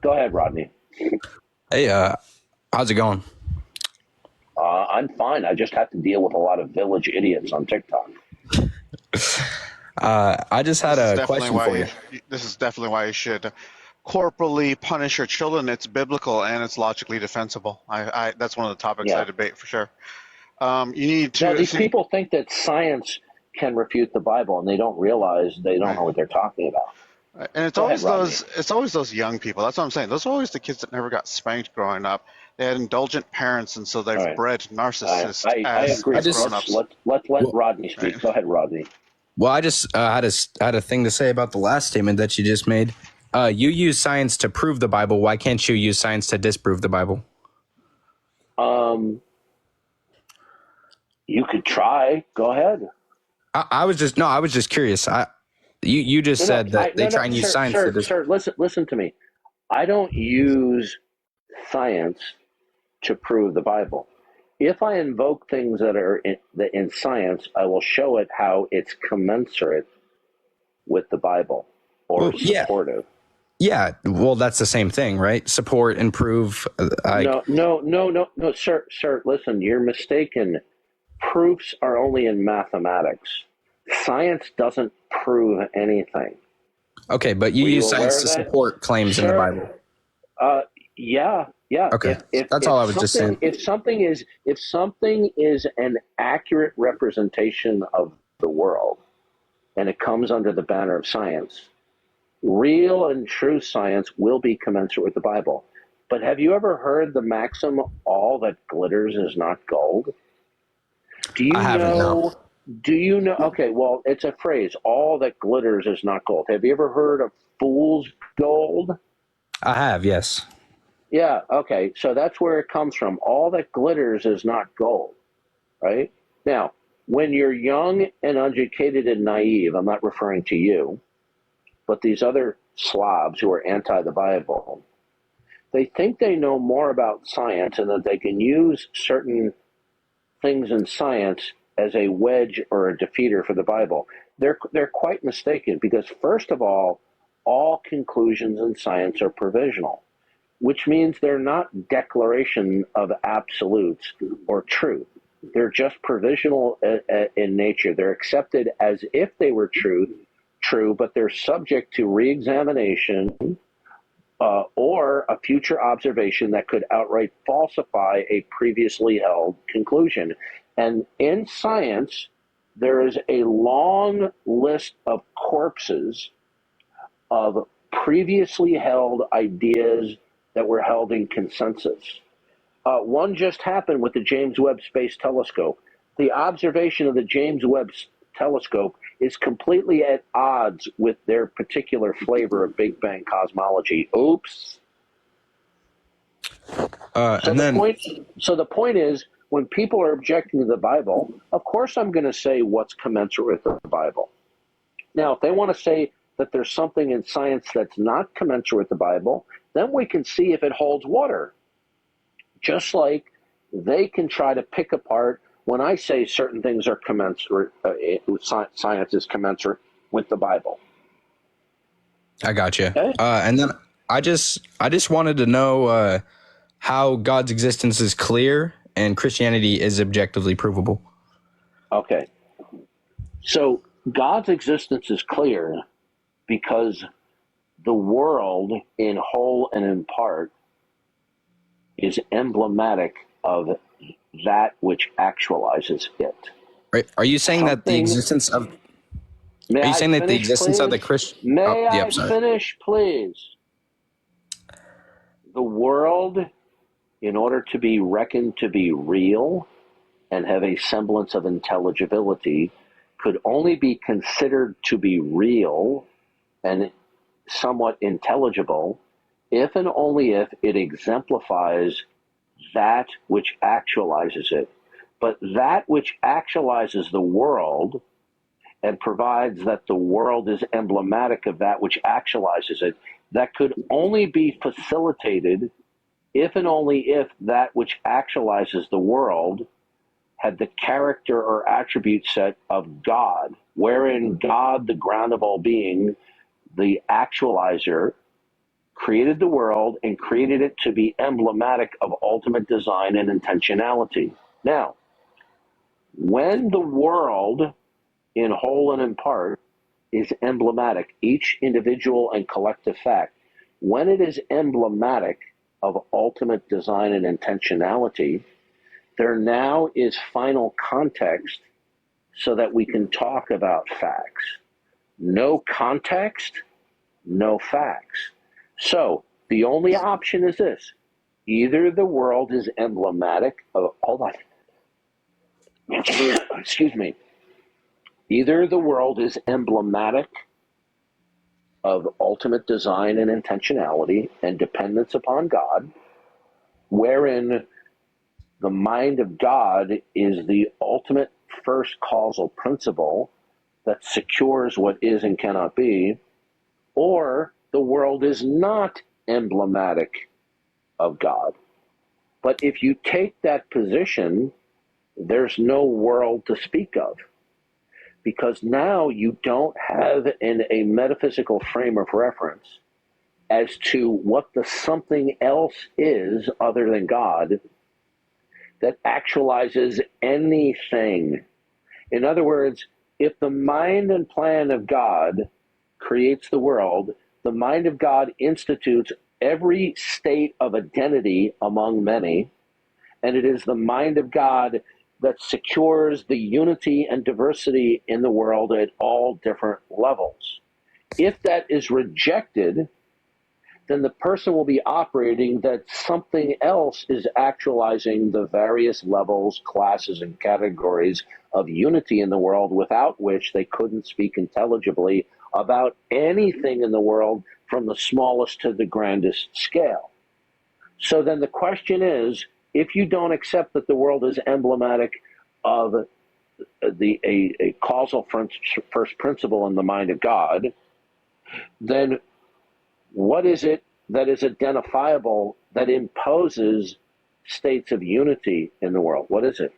Go ahead, Rodney. Hey, how's it going? I'm fine. I just have to deal with a lot of village idiots on TikTok. I just had a question for you. This is definitely why you should corporally punish your children. It's biblical and it's logically defensible. That's one of the topics I debate for sure. You need to. No, these people think that science can refute the Bible, and they don't realize they don't know what they're talking about. And it's always those young people. That's what I'm saying. Those are always the kids that never got spanked growing up. They had indulgent parents, and so they've bred narcissists I agree. grown-ups. Let Rodney speak. Right. Go ahead, Rodney. Well, I just had a thing to say about the last statement that you just made. You use science to prove the Bible. Why can't you use science to disprove the Bible? You could try. Go ahead. I was just curious. You just said that they try and use science to disprove. Sir, listen to me. I don't use science to prove the Bible. If I invoke things that are in science, I will show it how it's commensurate with the Bible or supportive. Yeah, well, that's the same thing, right? Support and prove. No, sir. Listen, you're mistaken. Proofs are only in mathematics. Science doesn't prove anything. Okay, but you use science to support claims in the Bible. Yeah. Okay, that's all I was just saying. If something is an accurate representation of the world, and it comes under the banner of science, real and true science will be commensurate with the Bible. But have you ever heard the maxim, all that glitters is not gold? Do you know? Okay, well, it's a phrase, all that glitters is not gold. Have you ever heard of fool's gold? I have, yes. Yeah, okay, so that's where it comes from. All that glitters is not gold, right? Now, when you're young and uneducated and naive, I'm not referring to you, but these other slobs who are anti the Bible, they think they know more about science and that they can use certain things in science as a wedge or a defeater for the Bible. They're quite mistaken because, first of all conclusions in science are provisional, which means they're not declaration of absolutes or truth. They're just provisional in nature. They're accepted as if they were true, but they're subject to re-examination or a future observation that could outright falsify a previously held conclusion. And in science, there is a long list of corpses of previously held ideas that were held in consensus. One just happened with the James Webb Space Telescope. The observation of the James Webb Telescope is completely at odds with their particular flavor of Big Bang cosmology. Oops. The point is, when people are objecting to the Bible, of course I'm going to say what's commensurate with the Bible. Now, if they want to say that there's something in science that's not commensurate with the Bible, then we can see if it holds water. Just like they can try to pick apart when I say certain things are commensurate, science is commensurate with the Bible. I got you. Okay? And then I just wanted to know how God's existence is clear and Christianity is objectively provable. Okay. So God's existence is clear because the world in whole and in part is emblematic of that which actualizes it. Are you saying that the existence of... Are you saying that the existence of the Christian... May I finish, please? The world, in order to be reckoned to be real and have a semblance of intelligibility, could only be considered to be real and somewhat intelligible if and only if it exemplifies that which actualizes it. But that which actualizes the world and provides that the world is emblematic of that which actualizes it, that could only be facilitated if and only if that which actualizes the world had the character or attribute set of God, wherein God, the ground of all being, the actualizer, created the world and created it to be emblematic of ultimate design and intentionality. Now, when the world, in whole and in part, is emblematic, each individual and collective fact, when it is emblematic of ultimate design and intentionality, there now is final context so that we can talk about facts. No context, no facts. So the only option is this. Either the world is emblematic of, hold on, excuse me. Either the world is emblematic of ultimate design and intentionality and dependence upon God, wherein the mind of God is the ultimate first causal principle that secures what is and cannot be, or the world is not emblematic of God. But if you take that position, there's no world to speak of, because now you don't have a metaphysical frame of reference as to what the something else is other than God that actualizes anything. In other words, if the mind and plan of God creates the world, the mind of God institutes every state of identity among many, and it is the mind of God that secures the unity and diversity in the world at all different levels. If that is rejected, then the person will be operating that something else is actualizing the various levels, classes, and categories of unity in the world, without which they couldn't speak intelligibly about anything in the world from the smallest to the grandest scale. So then the question is, if you don't accept that the world is emblematic of a causal first principle in the mind of God, then what is it that is identifiable that imposes states of unity in the world? What is it?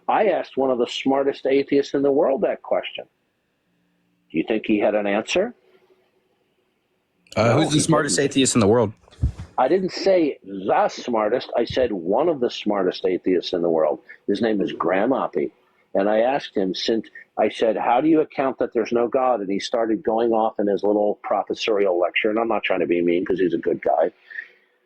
I asked one of the smartest atheists in the world that question. Do you think he had an answer? No, who's the smartest atheist in the world? I didn't say the smartest. I said one of the smartest atheists in the world. His name is Graham Oppy. And I asked him, I said, how do you account that there's no God? And he started going off in his little professorial lecture. And I'm not trying to be mean because he's a good guy.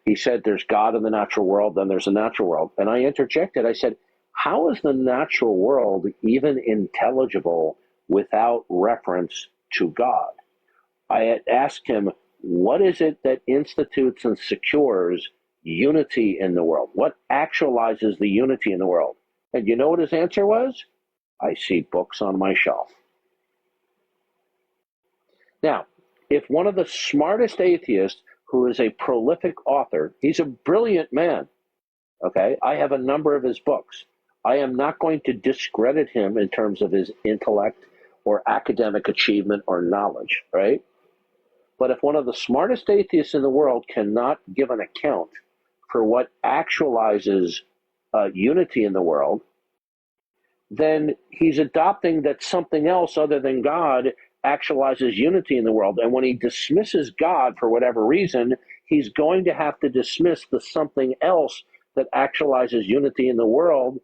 He said, there's God in the natural world, then there's a natural world. And I interjected. I said, how is the natural world even intelligible without reference to God? I had asked him, what is it that institutes and secures unity in the world? What actualizes the unity in the world? And you know what his answer was? I see books on my shelf. Now, if one of the smartest atheists, who is a prolific author, he's a brilliant man, okay? I have a number of his books. I am not going to discredit him in terms of his intellect or academic achievement or knowledge, right? But if one of the smartest atheists in the world cannot give an account for what actualizes unity in the world, then he's adopting that something else other than God actualizes unity in the world. And when he dismisses God for whatever reason, he's going to have to dismiss the something else that actualizes unity in the world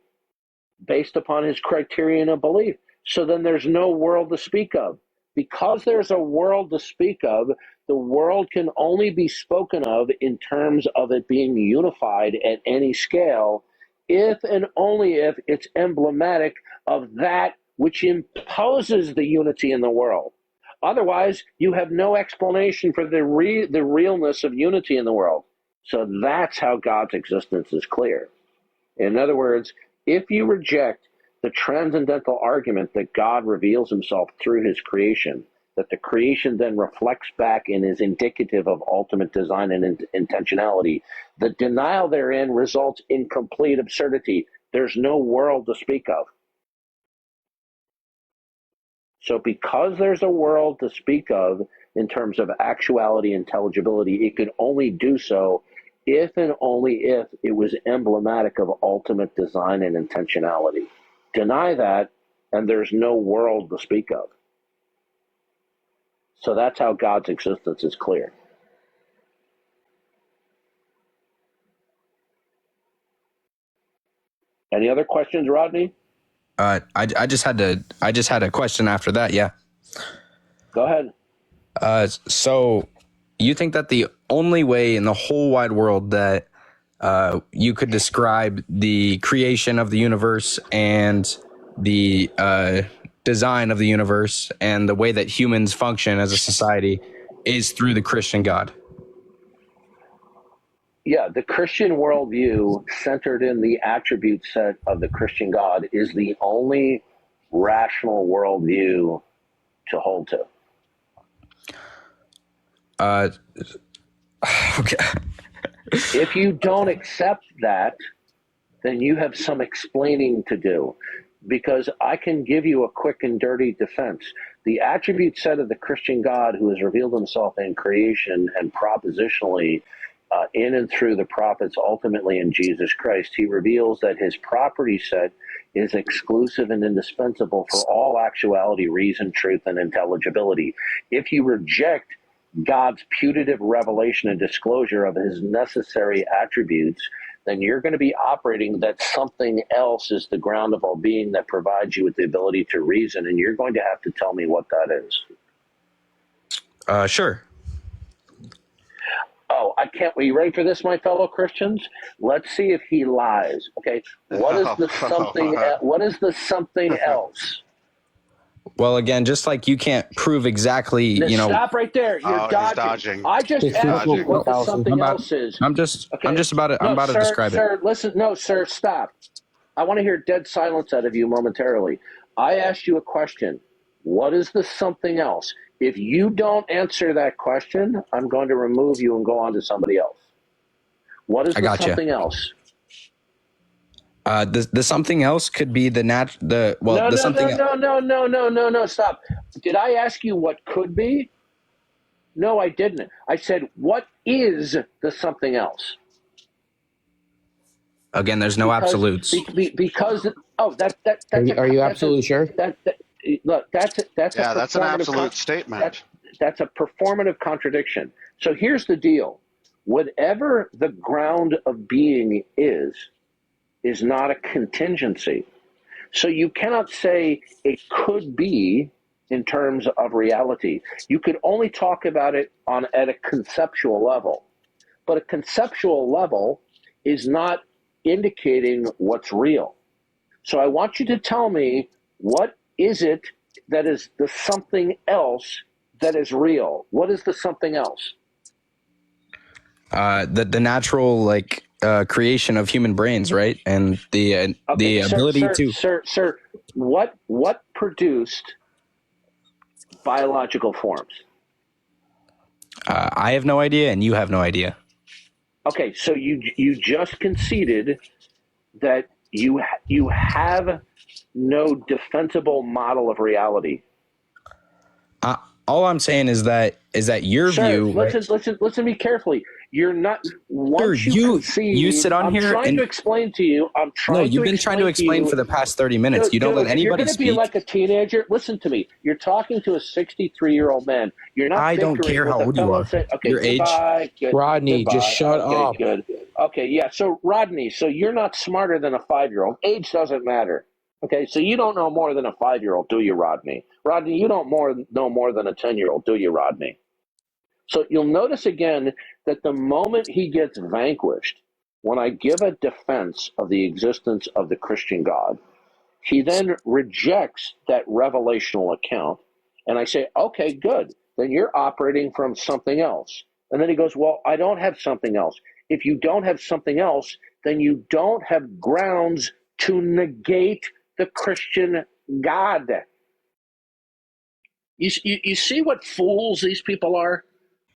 based upon his criterion of belief. So then there's no world to speak of. Because there's a world to speak of, the world can only be spoken of in terms of it being unified at any scale, if and only if it's emblematic of that which imposes the unity in the world. Otherwise, you have no explanation for the realness of unity in the world. So that's how God's existence is clear. In other words, if you reject the transcendental argument that God reveals himself through his creation, that the creation then reflects back and is indicative of ultimate design and intentionality, the denial therein results in complete absurdity. There's no world to speak of. So because there's a world to speak of in terms of actuality, intelligibility, it could only do so if and only if it was emblematic of ultimate design and intentionality. Deny that, and there's no world to speak of. So that's how God's existence is clear. Any other questions, Rodney? I just had a question after that. Yeah. Go ahead. So you think that the only way in the whole wide world that you could describe the creation of the universe and the design of the universe and the way that humans function as a society is through the Christian God? Yeah, the Christian worldview centered in the attribute set of the Christian God is the only rational worldview to hold to. Okay. If you don't accept that, then you have some explaining to do, because I can give you a quick and dirty defense. The attribute set of the Christian God, who has revealed himself in creation and propositionally in and through the prophets, ultimately in Jesus Christ, he reveals that his property set is exclusive and indispensable for all actuality, reason, truth, and intelligibility. If you reject God's putative revelation and disclosure of his necessary attributes, then you're going to be operating that something else is the ground of all being that provides you with the ability to reason, and you're going to have to tell me what that is. Sure. Oh, I can't. Are you ready for this, my fellow Christians? Let's see if he lies. Okay. What is the something? What is the something else? Well, again, just like you can't prove exactly, Stop right there. You're dodging. I just asked you what the something else is. I'm just about to. I'm about to describe it. Sir, listen. No, sir, stop. I want to hear dead silence out of you momentarily. I asked you a question. What is the something else? If you don't answer that question, I'm going to remove you and go on to somebody else. What is the something else? The something else could be no, stop. Did I ask you what could be? No, I didn't. I said, what is the something else? Again, there's no absolutes. Are you absolutely sure? Look, that's an absolute statement. That's a performative contradiction. So here's the deal. Whatever the ground of being is not a contingency. So you cannot say it could be in terms of reality. You could only talk about it at a conceptual level. But a conceptual level is not indicating what's real. So I want you to tell me, what is it that is the something else that is real? What is the something else? The natural creation of human brains, right? And the ability to Sir, what produced biological forms? I have no idea, and you have no idea. Okay, so you just conceded that you have no defensible model of reality. All I'm saying is that your view. Listen to me carefully. You're not. Once Sir, you sit on here. I'm trying to explain to you. You've been trying to explain for the past 30 minutes. You don't let anybody speak. You're going to be like a teenager. Listen to me. You're talking to a 63-year-old man. You're not. I don't care how old you are. Okay, your age. Rodney, just shut up. Good. Okay, yeah. So Rodney, you're not smarter than a 5-year-old. Age doesn't matter. Okay, so you don't know more than a 5-year-old, do you, Rodney? Rodney, you don't know more than a 10-year-old, do you, Rodney? So you'll notice again that the moment he gets vanquished, when I give a defense of the existence of the Christian God, he then rejects that revelational account. And I say, okay, good. Then you're operating from something else. And then he goes, well, I don't have something else. If you don't have something else, then you don't have grounds to negate the Christian God. You see what fools these people are?